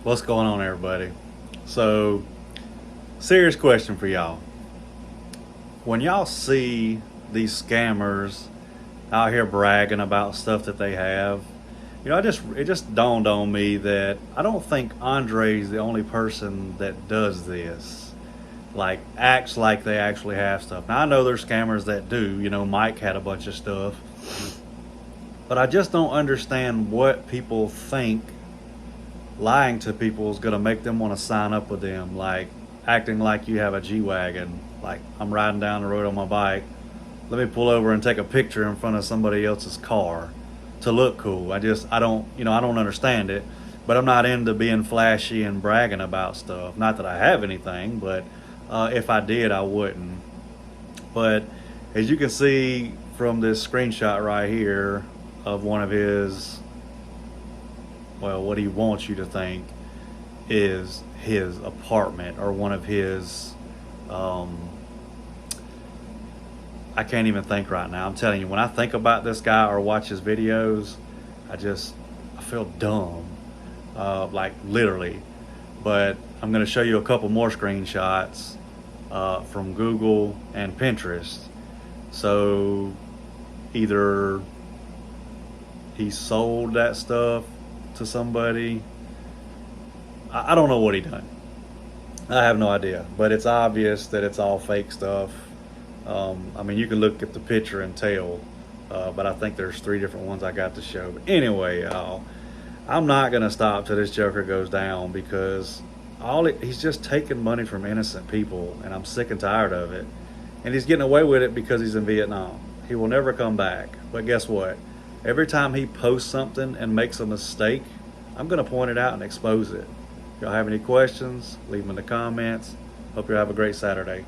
What's going on, everybody? So, serious question for y'all. When y'all see these scammers out here bragging about stuff that they have, it just dawned on me that I don't think Andre's the only person that does this. Like, acts like they actually have stuff. Now, I know there's scammers that do. Mike had a bunch of stuff. But I just don't understand what people think lying to people is going to make them want to sign up with them. Like acting like you have a G-Wagon. Like, I'm riding down the road on my bike. Let me pull over and take a picture in front of somebody else's car to look cool. I don't understand it. But I'm not into being flashy and bragging about stuff. Not that I have anything, but if I did, I wouldn't. But as you can see from this screenshot right here of one of his, well, what he wants you to think is his apartment or one of his, I can't even think right now. I'm telling you, when I think about this guy or watch his videos, I feel dumb, like literally. But I'm going to show you a couple more screenshots from Google and Pinterest. So either he sold that stuff to somebody. I don't know what he done. I have no idea, but it's obvious that it's all fake stuff. I mean, you can look at the picture and tell, but I think there's 3 different ones I got to show. But anyway, y'all, I'm not gonna stop till this joker goes down because he's just taking money from innocent people, and I'm sick and tired of it. And he's getting away with it because he's in Vietnam. He will never come back. But guess what? Every time he posts something and makes a mistake, I'm gonna point it out and expose it. If y'all have any questions, leave them in the comments. Hope you have a great Saturday.